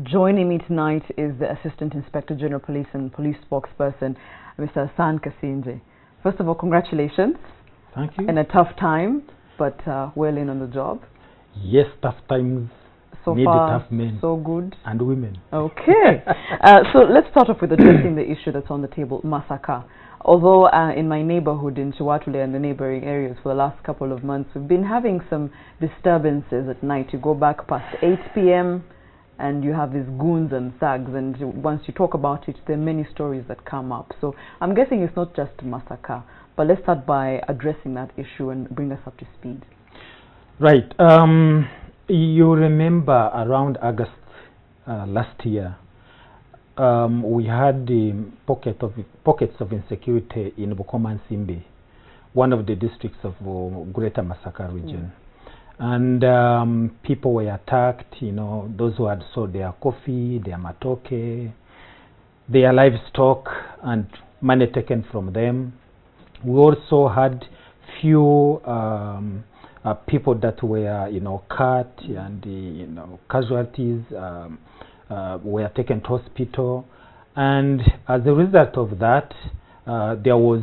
Joining me tonight is the Assistant Inspector General Police and Police Spokesperson, Mr. Asan Kasingye. First of all, congratulations. Thank you. In a tough time, but well in on the job. Yes, tough times so need far, tough men. So good. And women. Okay. So let's start off with addressing the issue that's on the table, MASAKA. Although in my neighborhood in Chiwatule and the neighboring areas for the last couple of months, we've been having some disturbances at night. You go back past 8 p.m. and you have these goons and thugs, and once you talk about it, there are many stories that come up. So I'm guessing it's not just MASAKA, but let's start by addressing that issue and bring us up to speed. Right. You remember around August last year, we had pockets of insecurity in Bukoma and Simbi, one of the districts of Greater Masaka region. And people were attacked, you know, those who had sold their coffee, their matoke, their livestock, and money taken from them. We also had few people that were, you know, cut, and you know, casualties were taken to hospital. And as a result of that, there was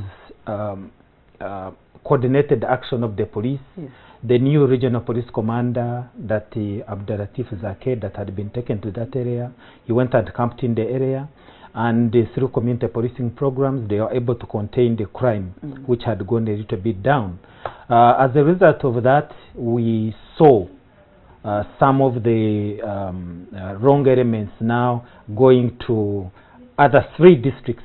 coordinated action of the police. Yes. The new regional police commander, that Abdulatif Zake, that had been taken to that area, he went and camped in the area, and through community policing programs, they were able to contain the crime, which had gone a little bit down. As a result of that, we saw some of the wrong elements now going to other 3 districts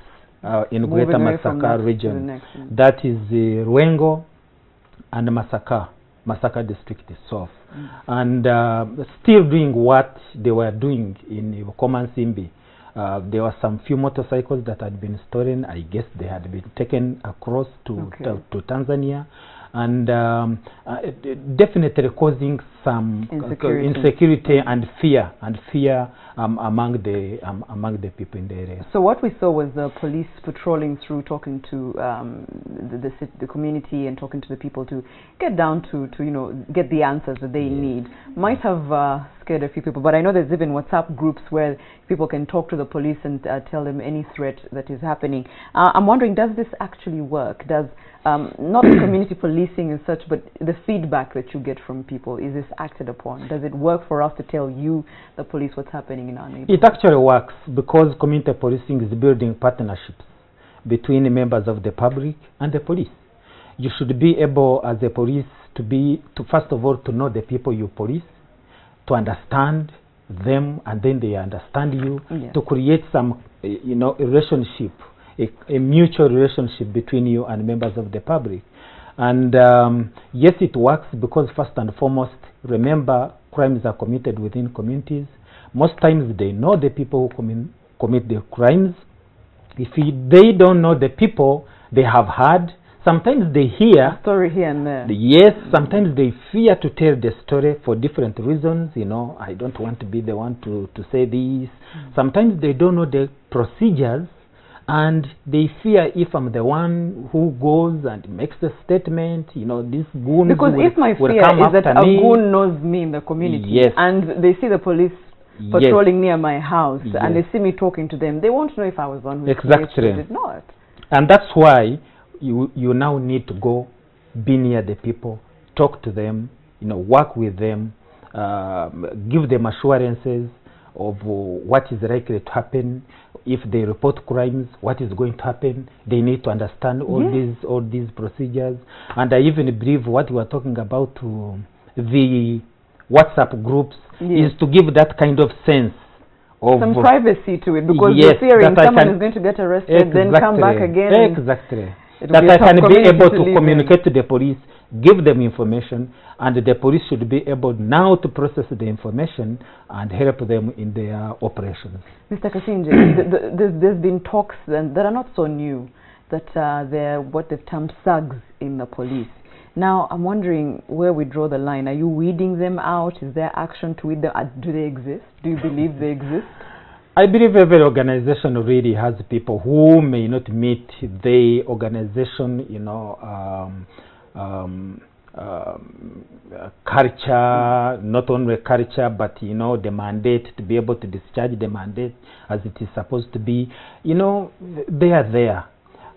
in Greater Masaka region. That is Ruengo and Masaka district itself. And still doing what they were doing in Bukoma and Simbi. There were some few motorcycles that had been stolen. I guess they had been taken across to Tanzania, and definitely causing some insecurity and fear among the people in the area. So what we saw was the police patrolling through, talking to the community and talking to the people to get down to you know, get the answers that they need. Might have scared a few people, but I know there's even WhatsApp groups where people can talk to the police and tell them any threat that is happening. I'm wondering, does this actually work? Does not the community policing and such, but the feedback that you get from people, is this acted upon? Does it work for us to tell you, the police, what's happening in our neighborhood? It actually works, because community policing is building partnerships between the members of the public and the police. You should be able, as a police, to first of all, to know the people you police, to understand them, and then they understand you, to create some, you know, a relationship, a mutual relationship between you and members of the public. And yes, it works, because first and foremost, remember, crimes are committed within communities. Most times they know the people who commit the crimes. If they don't know the people, they have heard. Sometimes they hear a story here and there. Yes, sometimes they fear to tell the story for different reasons. You know, I don't want to be the one to say this. Sometimes they don't know the procedures, and they fear, if I'm the one who goes and makes a statement, you know, this goon will come after me. Because if my fear is that a goon knows me in the community, and they see the police patrolling near my house, and they see me talking to them, they won't know if I was the one who did not. And that's why you now need to go, be near the people, talk to them, you know, work with them, give them assurances of what is likely to happen. If they report crimes, what is going to happen. They need to understand all these procedures. And I even believe what we are talking about the WhatsApp groups is to give that kind of sense of some privacy to it, because you're fearing someone is going to get arrested, then come back again. That I can be able to communicate to the police, give them information, and the police should be able now to process the information and help them in their operations. Mr. Kasingye, there's been talks that are not so new, that they're what they've termed thugs in the police. Now, I'm wondering where we draw the line. Are you weeding them out? Is there action to weed them? Do they exist? Do you believe they exist? I believe every organization really has people who may not meet the organization, you know, culture, not only culture, but you know, the mandate, to be able to discharge the mandate as it is supposed to be. You know, they are there.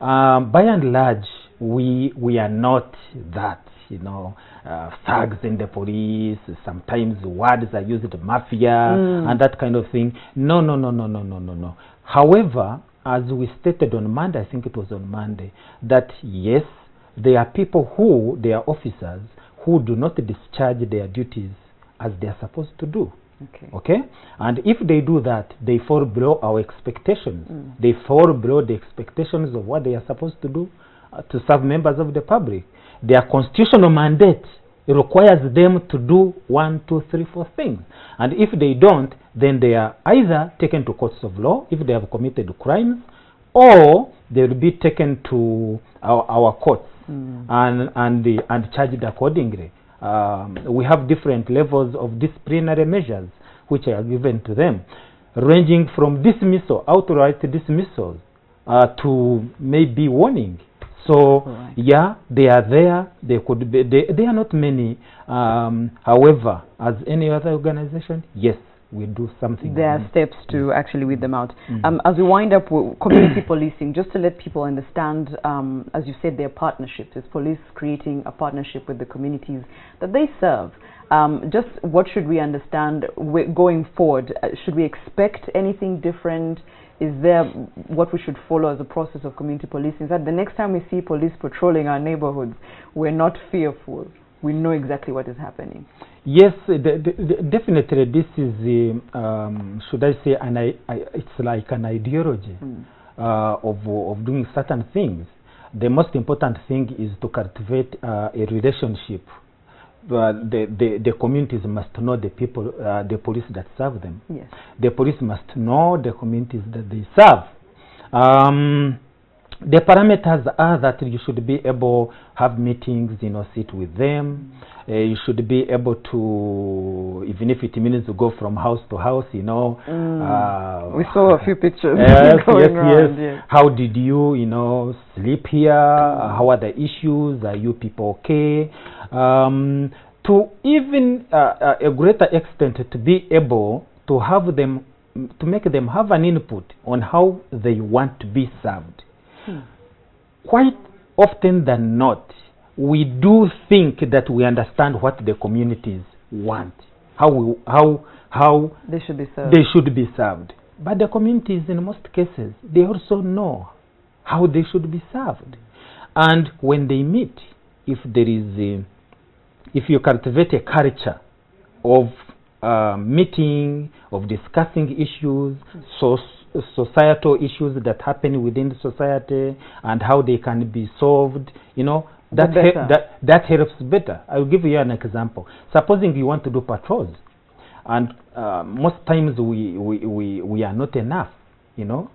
By and large, we are not that. You know, thugs in the police. Sometimes words are used, mafia and that kind of thing. No. However, as we stated on Monday, I think it was on Monday, that yes, there are people who, they are officers, who do not discharge their duties as they are supposed to do. Okay? And if they do that, they fall below our expectations. They fall below the expectations of what they are supposed to do to serve members of the public. Their constitutional mandate requires them to do 1, 2, 3, 4 things. And if they don't, then they are either taken to courts of law if they have committed crimes, or they will be taken to our courts and charged accordingly. We have different levels of disciplinary measures which are given to them, ranging from dismissal, outright dismissal, to maybe warning. So yeah, they are there. They could be. They are not many. However, as any other organization, yes, we do something. There are steps to actually weed them out. As we wind up with community policing, just to let people understand, as you said, their partnerships. Is police creating a partnership with the communities that they serve? Just what should we understand going forward? Should we expect anything different? Is there what we should follow as a process of community policing? That the next time we see police patrolling our neighborhoods, we're not fearful. We know exactly what is happening. Yes, definitely. This is, should I say, it's like an ideology of doing certain things. The most important thing is to cultivate a relationship. The communities must know the people, the police that serve them. Yes. The police must know the communities that they serve. The parameters are that you should be able to have meetings, you know, sit with them. You should be able to, even if it means to go from house to house, you know. We saw a few pictures. Yes. How did you, you know, sleep here? How are the issues? Are you people okay? To even a greater extent, to be able to have them, to make them have an input on how they want to be served. Quite often than not, we do think that we understand what the communities want, how they should be served. They should be served. But the communities, in most cases, they also know how they should be served. And when they meet, if there is if you cultivate a culture of meeting, of discussing issues, societal issues that happen within the society and how they can be solved, you know, that helps better. I'll give you an example. Supposing you want to do patrols, and most times we are not enough, you know.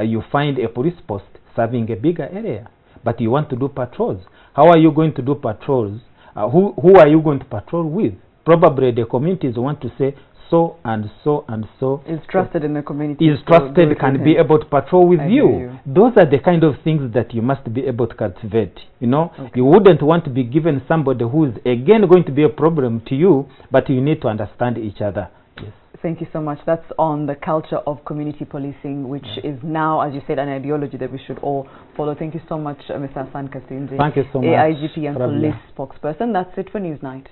You find a police post serving a bigger area, but you want to do patrols. How are you going to do patrols? Who are you going to patrol with? Probably the communities want to say so and so and so. Is trusted in the community. Is trusted, can be able to patrol with you. Those are the kind of things that you must be able to cultivate. You know, you wouldn't want to be given somebody who is again going to be a problem to you, but you need to understand each other. Yes. Thank you so much. That's on the culture of community policing, which is now, as you said, an ideology that we should all follow. Thank you so much, Mr. Asan Kasingye. Thank you so much. AIGP and police spokesperson. That's it for Newsnight.